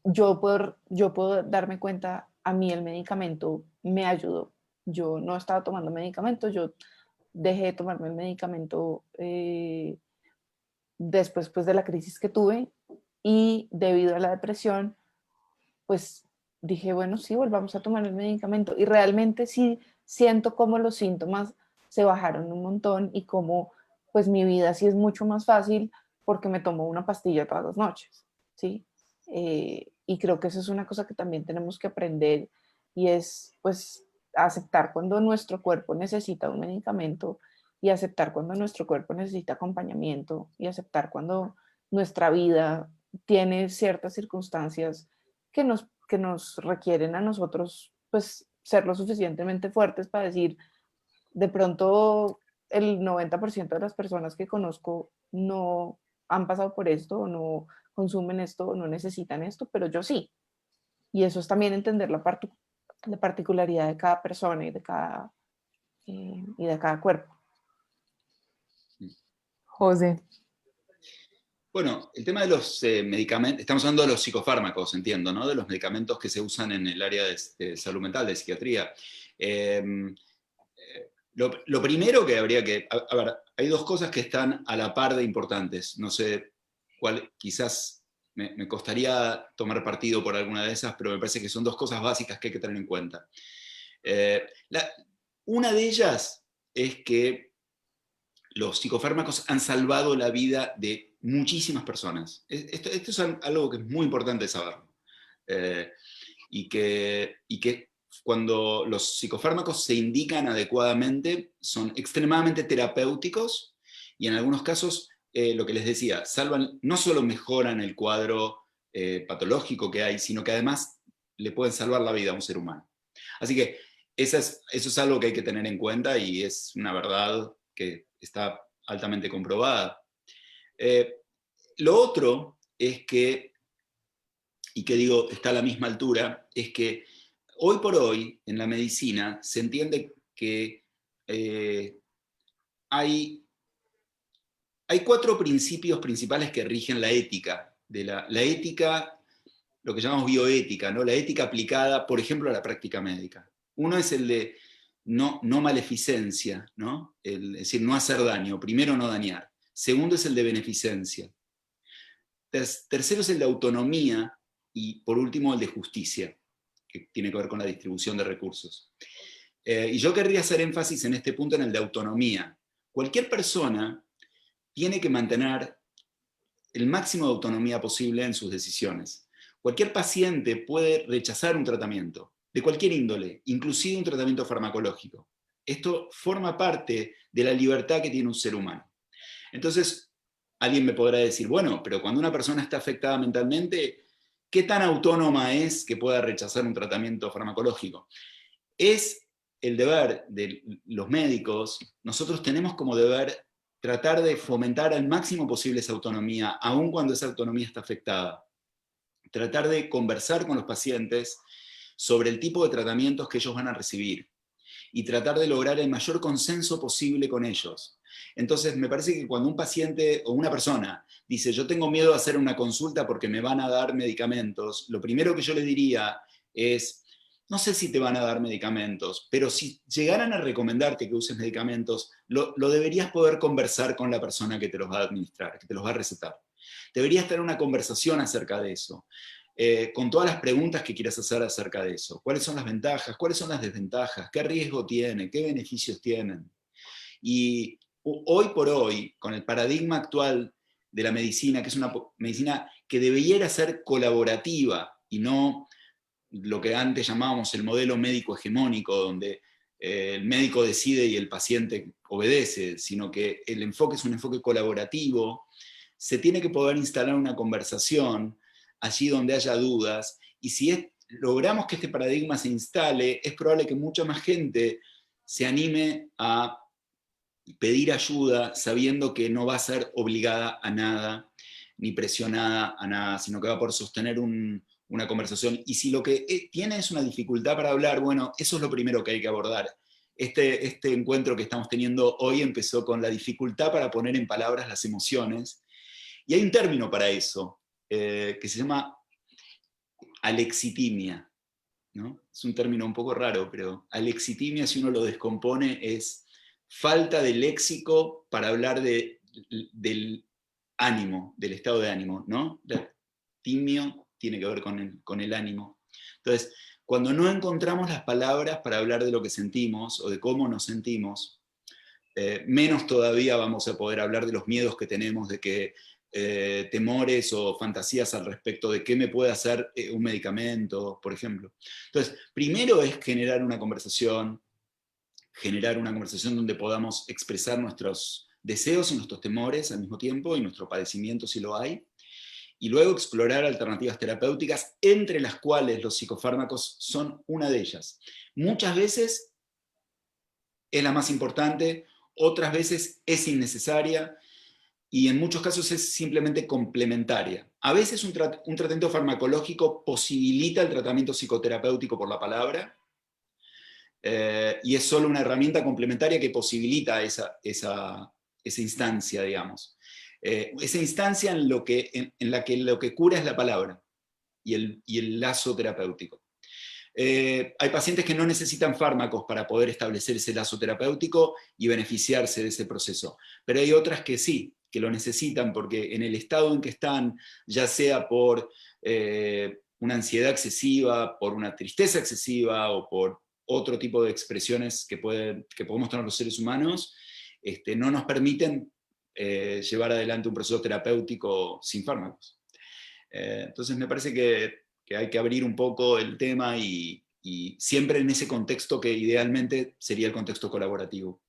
yo puedo darme cuenta, a mí el medicamento me ayudó. Yo no estaba tomando medicamentos, yo dejé de tomarme el medicamento después pues, de la crisis que tuve y debido a la depresión, pues dije, bueno, sí, volvamos a tomar el medicamento. Y realmente sí siento como los síntomas se bajaron un montón y como pues mi vida sí es mucho más fácil porque me tomo una pastilla todas las noches, ¿sí? Y creo que eso es una cosa que también tenemos que aprender y es pues aceptar cuando nuestro cuerpo necesita un medicamento y aceptar cuando nuestro cuerpo necesita acompañamiento y aceptar cuando nuestra vida tiene ciertas circunstancias que nos requieren a nosotros pues ser lo suficientemente fuertes para decir, de pronto el 90% de las personas que conozco no han pasado por esto o no consumen esto o no necesitan esto, pero yo sí. Y eso es también entender la particularidad de cada persona y de cada y de cada cuerpo. José. Bueno, el tema de los medicamentos, estamos hablando de los psicofármacos, entiendo, ¿no? De los medicamentos que se usan en el área de salud mental, de psiquiatría. Lo primero que habría que... A ver, hay dos cosas que están a la par de importantes. No sé cuál, quizás me costaría tomar partido por alguna de esas, pero me parece que son dos cosas básicas que hay que tener en cuenta. Una de ellas es que los psicofármacos han salvado la vida de muchísimas personas. Esto es algo que es muy importante saber. Y que cuando los psicofármacos se indican adecuadamente, son extremadamente terapéuticos y en algunos casos, lo que les decía, salvan, no solo mejoran el cuadro patológico que hay, sino que además le pueden salvar la vida a un ser humano. Así que eso es algo que hay que tener en cuenta y es una verdad que está altamente comprobada. Lo otro es que, y que digo, está a la misma altura, es que hoy por hoy en la medicina se entiende que hay 4 principios principales que rigen la ética. La ética, lo que llamamos bioética, ¿no? La ética aplicada, por ejemplo, a la práctica médica. Uno es el de no maleficencia, ¿no? Es decir, no hacer daño. Primero, no dañar. Segundo es el de beneficencia. Tercero es el de autonomía. Y por último, el de justicia, que tiene que ver con la distribución de recursos. Y yo querría hacer énfasis en este punto, en el de autonomía. Cualquier persona tiene que mantener el máximo de autonomía posible en sus decisiones. Cualquier paciente puede rechazar un tratamiento, de cualquier índole, inclusive un tratamiento farmacológico. Esto forma parte de la libertad que tiene un ser humano. Entonces, alguien me podrá decir, bueno, pero cuando una persona está afectada mentalmente, ¿qué tan autónoma es que pueda rechazar un tratamiento farmacológico? Es el deber de los médicos, nosotros tenemos como deber tratar de fomentar al máximo posible esa autonomía, aun cuando esa autonomía está afectada. Tratar de conversar con los pacientes sobre el tipo de tratamientos que ellos van a recibir y tratar de lograr el mayor consenso posible con ellos. Entonces, me parece que cuando un paciente o una persona dice, yo tengo miedo de hacer una consulta porque me van a dar medicamentos, lo primero que yo le diría es, no sé si te van a dar medicamentos, pero si llegaran a recomendarte que uses medicamentos, lo deberías poder conversar con la persona que te los va a administrar, que te los va a recetar. Deberías tener una conversación acerca de eso. Con todas las preguntas que quieras hacer acerca de eso. ¿Cuáles son las ventajas? ¿Cuáles son las desventajas? ¿Qué riesgo tiene? ¿Qué beneficios tienen? Y hoy por hoy, con el paradigma actual de la medicina, que es una medicina que debiera ser colaborativa y no lo que antes llamábamos el modelo médico hegemónico, donde el médico decide y el paciente obedece, sino que el enfoque es un enfoque colaborativo, se tiene que poder instalar una conversación allí donde haya dudas, y si logramos que este paradigma se instale, es probable que mucha más gente se anime a pedir ayuda sabiendo que no va a ser obligada a nada, ni presionada a nada, sino que va a poder sostener una conversación. Y si lo que tiene es una dificultad para hablar, bueno, eso es lo primero que hay que abordar. Este encuentro que estamos teniendo hoy empezó con la dificultad para poner en palabras las emociones, y hay un término para eso, que se llama alexitimia, ¿no? Es un término un poco raro, pero alexitimia, si uno lo descompone, es falta de léxico para hablar del ánimo, del estado de ánimo, ¿no? Timio tiene que ver con el ánimo. Entonces, cuando no encontramos las palabras para hablar de lo que sentimos o de cómo nos sentimos, menos todavía vamos a poder hablar de los miedos que tenemos, de que temores o fantasías al respecto de qué me puede hacer un medicamento, por ejemplo. Entonces, primero es generar una conversación donde podamos expresar nuestros deseos y nuestros temores al mismo tiempo, y nuestro padecimiento si lo hay, y luego explorar alternativas terapéuticas, entre las cuales los psicofármacos son una de ellas. Muchas veces es la más importante, otras veces es innecesaria, y en muchos casos es simplemente complementaria. A veces un tratamiento farmacológico posibilita el tratamiento psicoterapéutico por la palabra, y es solo una herramienta complementaria que posibilita esa instancia, digamos. Esa instancia en la que lo que cura es la palabra y el lazo terapéutico. Hay pacientes que no necesitan fármacos para poder establecer ese lazo terapéutico y beneficiarse de ese proceso, pero hay otras que sí, que lo necesitan porque en el estado en que están, ya sea por una ansiedad excesiva, por una tristeza excesiva o por otro tipo de expresiones que podemos tener los seres humanos, no nos permiten llevar adelante un proceso terapéutico sin fármacos. Entonces me parece que hay que abrir un poco el tema y siempre en ese contexto que idealmente sería el contexto colaborativo.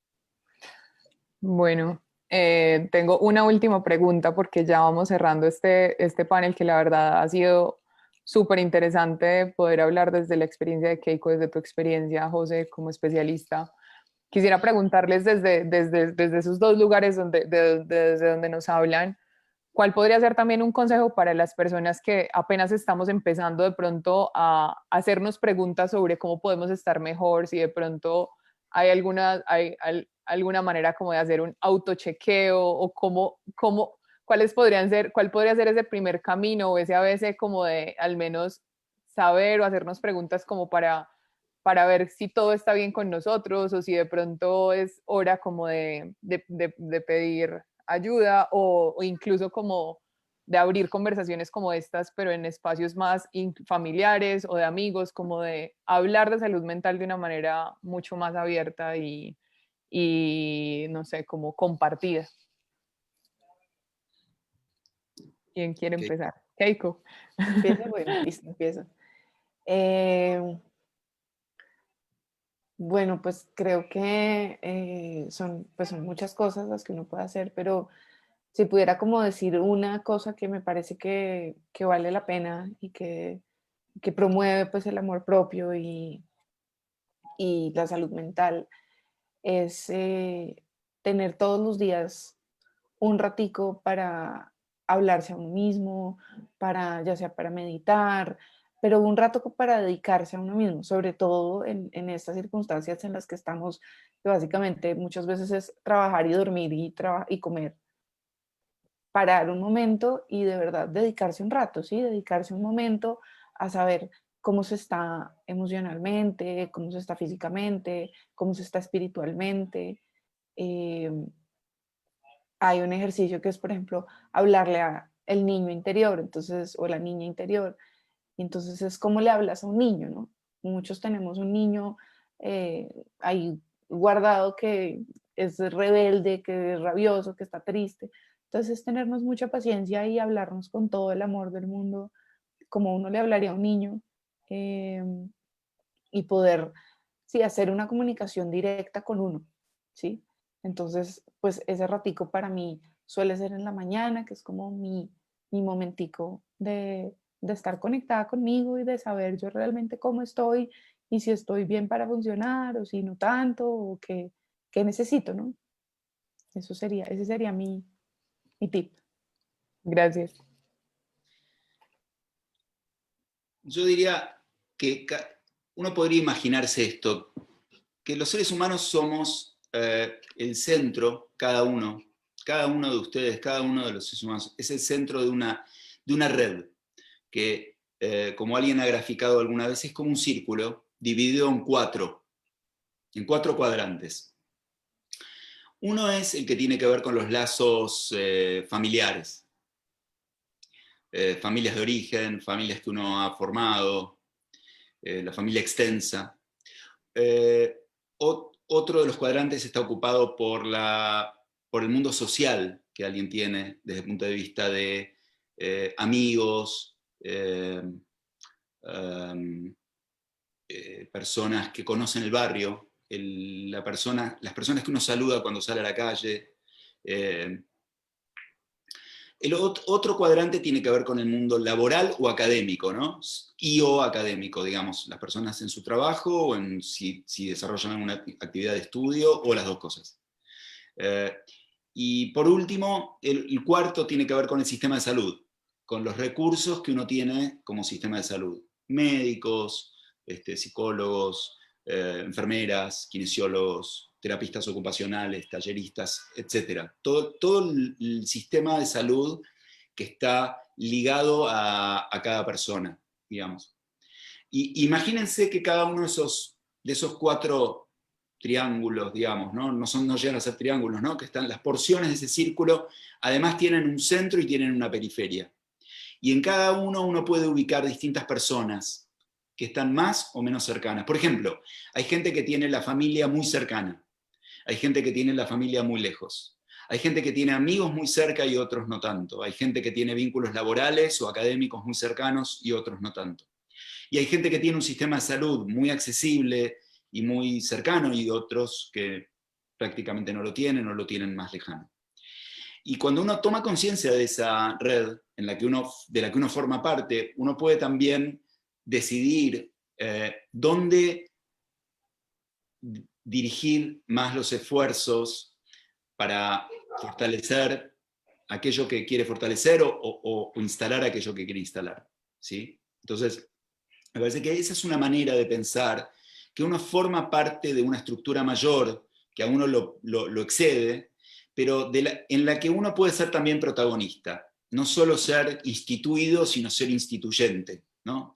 Bueno, tengo una última pregunta porque ya vamos cerrando este panel que la verdad ha sido súper interesante poder hablar desde la experiencia de Keiko, desde tu experiencia, José, como especialista. Quisiera preguntarles desde esos dos lugares desde donde nos hablan, ¿cuál podría ser también un consejo para las personas que apenas estamos empezando de pronto a hacernos preguntas sobre cómo podemos estar mejor, si de pronto hay alguna manera como de hacer un autochequeo o cuál podría ser ese primer camino o ese a veces como de al menos saber o hacernos preguntas como para ver si todo está bien con nosotros o si de pronto es hora como de pedir ayuda o incluso como de abrir conversaciones como estas, pero en espacios más familiares o de amigos, como de hablar de salud mental de una manera mucho más abierta y no sé, como compartida. ¿Quién quiere Okay. empezar? Keiko. Empieza, bueno, listo, empiezo. Bueno, pues creo que son muchas cosas las que uno puede hacer, pero si pudiera como decir una cosa que me parece que vale la pena y que promueve pues el amor propio y la salud mental, es tener todos los días un ratico para hablarse a uno mismo, ya sea para meditar, pero un rato para dedicarse a uno mismo, sobre todo en estas circunstancias en las que estamos, que básicamente muchas veces es trabajar y dormir y comer. Parar un momento y de verdad dedicarse un rato, ¿sí? Dedicarse un momento a saber cómo se está emocionalmente, cómo se está físicamente, cómo se está espiritualmente. Eh, Hay un ejercicio que es, por ejemplo, hablarle a el niño interior, entonces, o la niña interior. Y entonces es como le hablas a un niño, ¿no? Muchos tenemos un niño ahí guardado que es rebelde, que es rabioso, que está triste. Entonces tenernos mucha paciencia y hablarnos con todo el amor del mundo, como uno le hablaría a un niño, eh, y poder, sí, hacer una comunicación directa con uno, ¿sí? Entonces, pues ese ratico para mí suele ser en la mañana, que es como mi momentico de estar conectada conmigo y de saber yo realmente cómo estoy y si estoy bien para funcionar o si no tanto o qué necesito, ¿no? Ese sería mi tip. Gracias. Yo diría que uno podría imaginarse esto, que los seres humanos somos el centro, cada uno de ustedes, cada uno de los seres humanos, es el centro de una red que, como alguien ha graficado alguna vez, es como un círculo dividido en cuatro cuadrantes. Uno es el que tiene que ver con los lazos familiares, familias de origen, familias que uno ha formado, la familia extensa. Otro de los cuadrantes está ocupado por el mundo social que alguien tiene desde el punto de vista de amigos, personas que conocen el barrio, las personas que uno saluda cuando sale a la calle. El otro cuadrante tiene que ver con el mundo laboral o académico, ¿no? Y o académico, digamos, las personas en su trabajo o si desarrollan alguna actividad de estudio o las dos cosas. Y por último, el cuarto tiene que ver con el sistema de salud, con los recursos que uno tiene como sistema de salud. Médicos, psicólogos, enfermeras, kinesiólogos, terapistas ocupacionales, talleristas, etc. Todo el sistema de salud que está ligado a cada persona, digamos. Y imagínense que cada uno de esos 4 triángulos, digamos, no llegan a ser triángulos, ¿no? Que están las porciones de ese círculo, además tienen un centro y tienen una periferia. Y en cada uno puede ubicar distintas personas que están más o menos cercanas. Por ejemplo, hay gente que tiene la familia muy cercana, hay gente que tiene la familia muy lejos, hay gente que tiene amigos muy cerca y otros no tanto, hay gente que tiene vínculos laborales o académicos muy cercanos y otros no tanto. Y hay gente que tiene un sistema de salud muy accesible y muy cercano y otros que prácticamente no lo tienen o lo tienen más lejano. Y cuando uno toma conciencia de esa red de la que uno forma parte, uno puede también decidir dónde dirigir más los esfuerzos para fortalecer aquello que quiere fortalecer o instalar aquello que quiere instalar, ¿sí? Entonces, me parece que esa es una manera de pensar que uno forma parte de una estructura mayor que a uno lo excede, pero en la que uno puede ser también protagonista. No solo ser instituido, sino ser instituyente, ¿no?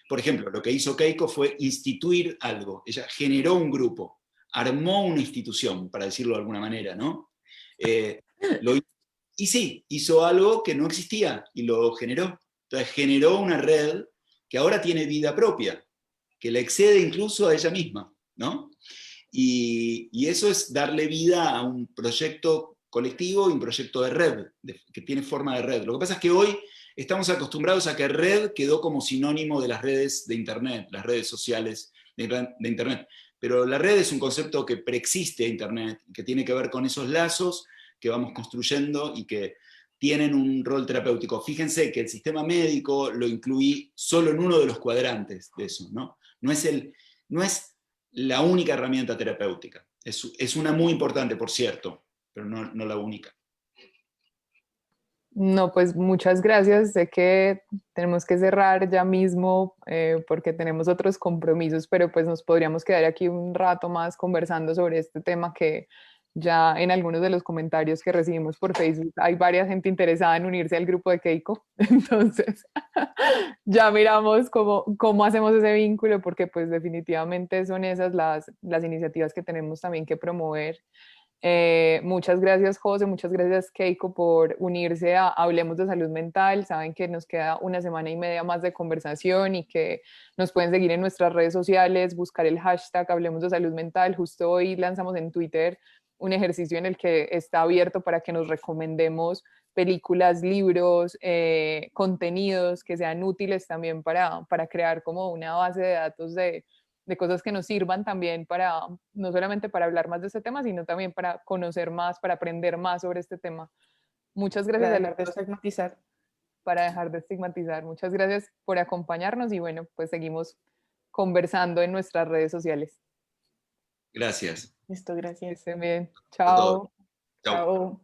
Por ejemplo, lo que hizo Keiko fue instituir algo. Ella generó un grupo, armó una institución, para decirlo de alguna manera, ¿no? Y sí, hizo algo que no existía y lo generó. Entonces generó una red que ahora tiene vida propia, que le excede incluso a ella misma, ¿no? Y eso es darle vida a un proyecto colectivo y un proyecto de red, que tiene forma de red. Lo que pasa es que hoy estamos acostumbrados a que red quedó como sinónimo de las redes de Internet, las redes sociales de Internet. Pero la red es un concepto que preexiste a Internet, que tiene que ver con esos lazos que vamos construyendo y que tienen un rol terapéutico. Fíjense que el sistema médico lo incluí solo en uno de los cuadrantes de eso, ¿no? No es la única herramienta terapéutica. Es una muy importante, por cierto, pero no la única. No, pues muchas gracias. Sé que tenemos que cerrar ya mismo porque tenemos otros compromisos, pero pues nos podríamos quedar aquí un rato más conversando sobre este tema que ya en algunos de los comentarios que recibimos por Facebook hay varias gente interesada en unirse al grupo de Keiko. Entonces, ya miramos cómo hacemos ese vínculo porque pues definitivamente son esas las iniciativas que tenemos también que promover. Muchas gracias, José, muchas gracias, Keiko, por unirse a Hablemos de Salud Mental. Saben que nos queda una semana y media más de conversación y que nos pueden seguir en nuestras redes sociales, buscar el hashtag Hablemos de Salud Mental. Justo hoy lanzamos en Twitter un ejercicio en el que está abierto para que nos recomendemos películas, libros, contenidos que sean útiles también para crear como una base de datos de cosas que nos sirvan también para, no solamente para hablar más de este tema, sino también para conocer más, para aprender más sobre este tema. Muchas gracias Para a dejar de los estigmatizar. para dejar de estigmatizar. Muchas gracias por acompañarnos y bueno, pues seguimos conversando en nuestras redes sociales. Gracias. Listo, Que gracias. estén bien. A todos. Chao. Chau. Chao.